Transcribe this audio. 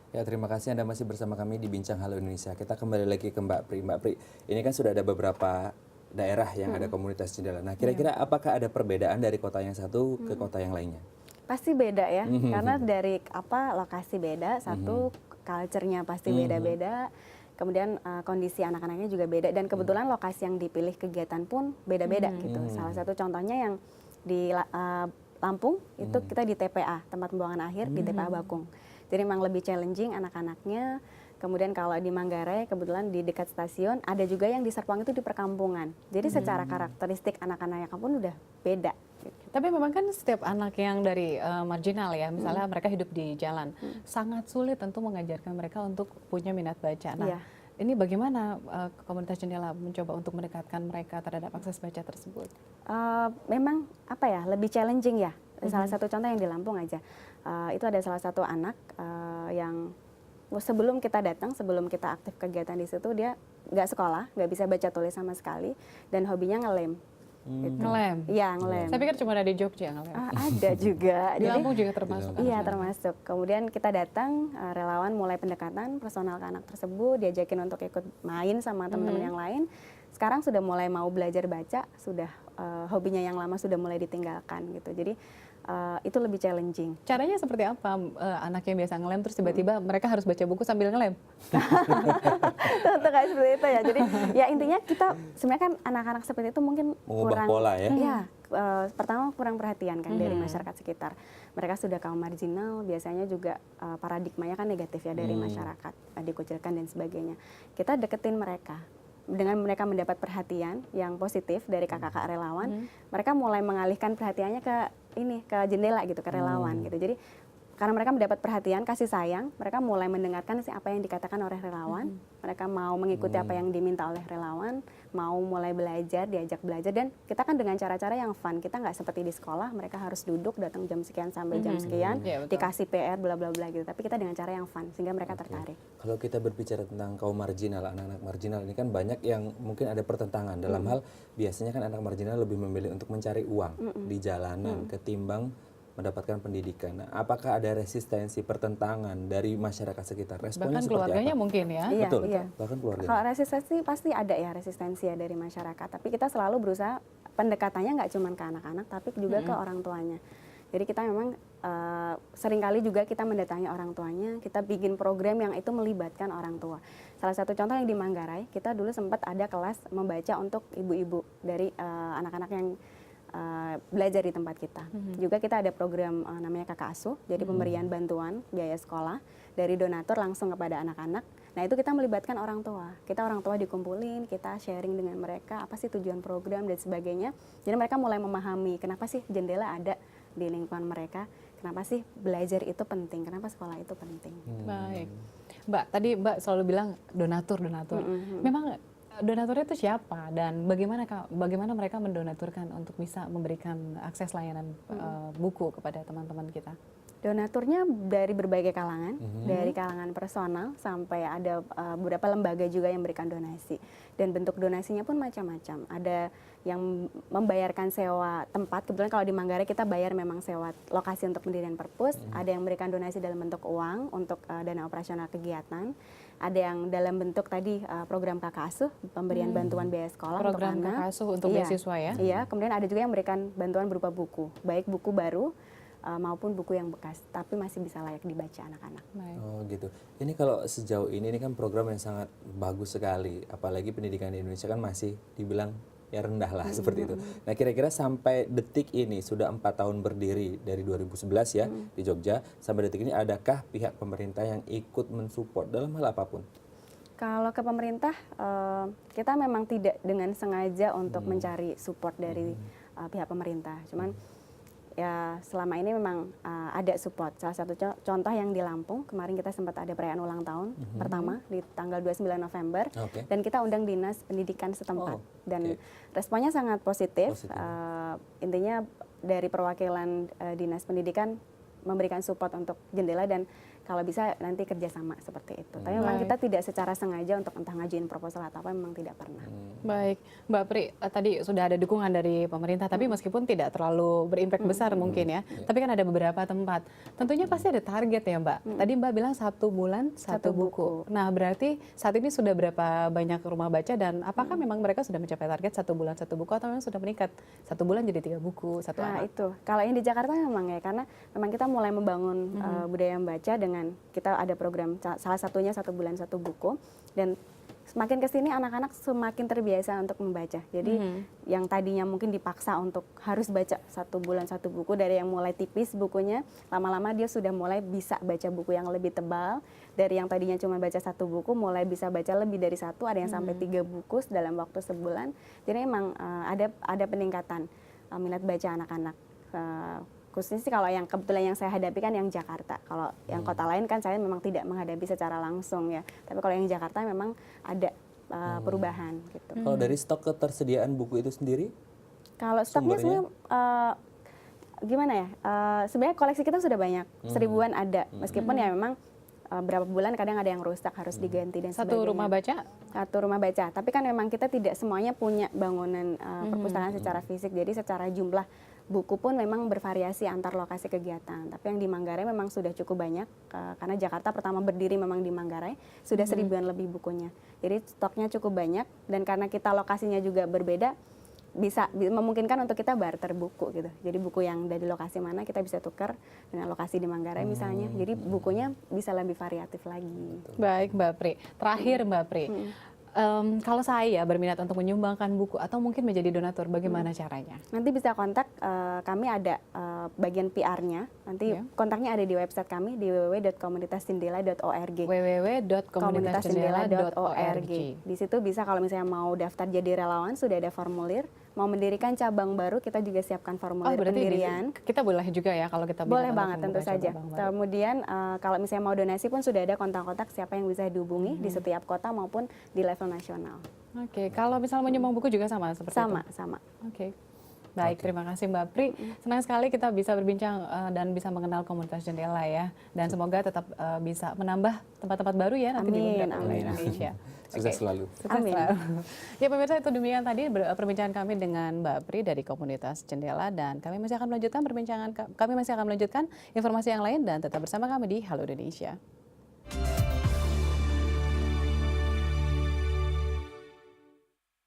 Ya, terima kasih Anda masih bersama kami di Bincang Halo Indonesia. Kita kembali lagi ke Mbak Pri. Mbak Pri, ini kan sudah ada beberapa daerah yang ada komunitas jendela. Nah, kira-kira apakah ada perbedaan dari kota yang satu ke kota yang lainnya? Pasti beda ya, karena dari lokasi beda, satu culture-nya pasti beda-beda, kemudian kondisi anak-anaknya juga beda, dan kebetulan lokasi yang dipilih kegiatan pun beda-beda gitu. Salah satu contohnya yang di Lampung itu kita di TPA, tempat pembuangan akhir di TPA Bakung. Jadi memang lebih challenging anak-anaknya. Kemudian kalau di Manggarai kebetulan di dekat stasiun, ada juga yang di Serpong itu di perkampungan. Jadi secara karakteristik anak-anaknya pun udah beda. Tapi memang kan setiap anak yang dari marginal ya, misalnya mereka hidup di jalan, sangat sulit tentu mengajarkan mereka untuk punya minat baca. Nah, Iya. ini bagaimana komunitas jendela mencoba untuk mendekatkan mereka terhadap akses baca tersebut? Memang apa ya, lebih challenging ya. Salah satu contoh yang di Lampung aja, itu ada salah satu anak yang sebelum kita datang, sebelum kita aktif kegiatan di situ, dia nggak sekolah, nggak bisa baca tulis sama sekali, dan hobinya ngelem. Gitu. Ngelem? Iya, ngelem. Saya pikir cuma ada di Jogja ngelem. Ada juga. Di Lampung juga termasuk. Iya, termasuk. Kemudian kita datang, relawan mulai pendekatan personal ke anak tersebut, diajakin untuk ikut main sama teman-teman yang lain. Sekarang sudah mulai mau belajar baca, sudah hobinya yang lama sudah mulai ditinggalkan gitu. Jadi itu lebih challenging. Caranya seperti apa? Anak yang biasa ngelem terus tiba-tiba mereka harus baca buku sambil ngelem? Tentu kayak seperti itu ya. Jadi ya intinya kita sebenarnya kan anak-anak seperti itu mungkin Mengubah kurang pola ya? Iya, pertama kurang perhatian kan dari masyarakat sekitar. Mereka sudah kaum marginal, biasanya juga paradigmanya kan negatif ya dari masyarakat, dikucilkan dan sebagainya. Kita deketin mereka. Dengan mereka mendapat perhatian yang positif dari kakak-kakak relawan, mereka mulai mengalihkan perhatiannya ke jendela gitu, ke relawan gitu. Jadi karena mereka mendapat perhatian, kasih sayang, mereka mulai mendengarkan apa yang dikatakan oleh relawan. Mereka mau mengikuti apa yang diminta oleh relawan, mau mulai belajar, diajak belajar. Dan kita kan dengan cara-cara yang fun, kita nggak seperti di sekolah, mereka harus duduk, datang jam sekian sampai jam sekian, dikasih PR, bla bla bla gitu. Tapi kita dengan cara yang fun, sehingga mereka tertarik. Kalau kita berbicara tentang kaum marginal, anak-anak marginal ini kan banyak yang mungkin ada pertentangan dalam hal biasanya kan anak marginal lebih memilih untuk mencari uang di jalanan ketimbang mendapatkan pendidikan. Nah, apakah ada resistensi pertentangan dari masyarakat sekitar? Responnya Bahkan seperti keluarganya apa? mungkin ya? Iya, Betul, iya. bahkan keluarga. Kalau resistensi pasti ada ya, resistensi ya dari masyarakat. Tapi kita selalu berusaha pendekatannya nggak cuma ke anak-anak, tapi juga ke orang tuanya. Jadi kita memang seringkali juga kita mendatangi orang tuanya, kita bikin program yang itu melibatkan orang tua. Salah satu contoh yang di Manggarai, kita dulu sempat ada kelas membaca untuk ibu-ibu dari anak-anak yang belajar di tempat kita. Juga kita ada program namanya Kakak Asuh, jadi pemberian bantuan biaya sekolah dari donatur langsung kepada anak-anak. Nah itu kita melibatkan orang tua. Kita orang tua dikumpulin, kita sharing dengan mereka apa sih tujuan program dan sebagainya. Jadi mereka mulai memahami kenapa sih jendela ada di lingkungan mereka, kenapa sih belajar itu penting, kenapa sekolah itu penting. Baik. Mbak, tadi Mbak selalu bilang donatur. Memang donaturnya itu siapa dan bagaimana mereka mendonaturkan untuk bisa memberikan akses layanan buku kepada teman-teman kita? Donaturnya dari berbagai kalangan, dari kalangan personal sampai ada beberapa lembaga juga yang memberikan donasi. Dan bentuk donasinya pun macam-macam. Ada yang membayarkan sewa tempat, kebetulan kalau di Manggarai kita bayar memang sewa lokasi untuk pendirian perpus. Ada yang memberikan donasi dalam bentuk uang untuk dana operasional kegiatan. Ada yang dalam bentuk tadi program Kakak Asuh, pemberian bantuan biaya sekolah program untuk anak. Kakak Asuh untuk beasiswa ya? Iya, kemudian ada juga yang memberikan bantuan berupa buku, baik buku baru maupun buku yang bekas, tapi masih bisa layak dibaca anak-anak. Oh gitu. Ini kalau sejauh ini kan program yang sangat bagus sekali, apalagi pendidikan di Indonesia kan masih dibilang ya rendah lah seperti itu. Nah kira-kira sampai detik ini sudah 4 tahun berdiri dari 2011 ya di Jogja, sampai detik ini adakah pihak pemerintah yang ikut mensupport dalam hal apapun? Kalau ke pemerintah, kita memang tidak dengan sengaja untuk mencari support dari pihak pemerintah. Cuman ya selama ini memang ada support. Salah satu contoh yang di Lampung, kemarin kita sempat ada perayaan ulang tahun pertama di tanggal 29 November. Dan kita undang dinas pendidikan setempat. Dan responnya sangat positif. Intinya dari perwakilan dinas pendidikan memberikan support untuk jendela, dan kalau bisa nanti kerjasama seperti itu. Tapi memang kita tidak secara sengaja untuk entah ngajuin proposal atau apa, memang tidak pernah. Baik, Mbak Pri, tadi sudah ada dukungan dari pemerintah, tapi meskipun tidak terlalu berimpact besar mungkin ya, tapi kan ada beberapa tempat. Tentunya pasti ada target ya Mbak. Tadi Mbak bilang 1 bulan 1 buku. Nah berarti saat ini sudah berapa banyak rumah baca dan apakah memang mereka sudah mencapai target 1 bulan 1 buku atau memang sudah meningkat 1 bulan jadi 3 buku, 1 Nah anak? itu, kalau yang di Jakarta memang ya, karena memang kita mulai membangun budaya membaca dengan kita ada program salah satunya 1 bulan 1 buku, dan semakin kesini anak-anak semakin terbiasa untuk membaca. Jadi yang tadinya mungkin dipaksa untuk harus baca 1 bulan 1 buku, dari yang mulai tipis bukunya, lama-lama dia sudah mulai bisa baca buku yang lebih tebal. Dari yang tadinya cuma baca 1 buku, mulai bisa baca lebih dari 1, ada yang sampai 3 buku dalam waktu sebulan. Jadi memang ada peningkatan minat baca anak-anak. Khususnya sih kalau yang kebetulan yang saya hadapi kan yang Jakarta. Kalau yang kota lain kan saya memang tidak menghadapi secara langsung ya. Tapi kalau yang Jakarta memang ada perubahan gitu. Kalau dari stok ketersediaan buku itu sendiri? Kalau stoknya sebenarnya gimana ya? Sebenarnya koleksi kita sudah banyak, 1000-an ada. Meskipun ya memang berapa bulan kadang ada yang rusak, harus diganti dan sebagainya. 1 rumah baca? 1 rumah baca. Tapi kan memang kita tidak semuanya punya bangunan perpustakaan secara fisik. Jadi secara jumlah buku pun memang bervariasi antar lokasi kegiatan. Tapi yang di Manggarai memang sudah cukup banyak, karena Jakarta pertama berdiri memang di Manggarai, sudah 1000-an lebih bukunya. Jadi stoknya cukup banyak, dan karena kita lokasinya juga berbeda, bisa memungkinkan untuk kita barter buku gitu. Jadi buku yang dari lokasi mana kita bisa tukar dengan lokasi di Manggarai misalnya. Jadi bukunya bisa lebih variatif lagi. Baik Mbak Pri, terakhir Mbak Pri, kalau saya berminat untuk menyumbangkan buku atau mungkin menjadi donatur, bagaimana caranya? Nanti bisa kontak, kami ada bagian PR-nya. Nanti kontaknya ada di website kami di www.komunitasjendela.org. www.komunitasjendela.org. Di situ bisa kalau misalnya mau daftar jadi relawan, sudah ada formulir. Mau mendirikan cabang baru, kita juga siapkan formulir pendirian. Kita boleh juga ya kalau kita boleh banget, tentu saja. Kemudian kalau misalnya mau donasi pun sudah ada kontak-kontak siapa yang bisa dihubungi di setiap kota maupun di level nasional. Oke, kalau misalnya menyumbang buku juga sama seperti itu? Sama. Oke. Baik, terima kasih Mbak Pri. Senang sekali kita bisa berbincang dan bisa mengenal komunitas Jendela ya. Dan semoga tetap bisa menambah tempat-tempat baru ya nanti di beberapa wilayah Indonesia. Sukses selalu. Sukses selalu. Ya pemirsa, itu demikian tadi perbincangan kami dengan Mbak Pri dari komunitas Jendela, dan kami masih akan melanjutkan informasi yang lain, dan tetap bersama kami di Halo Indonesia.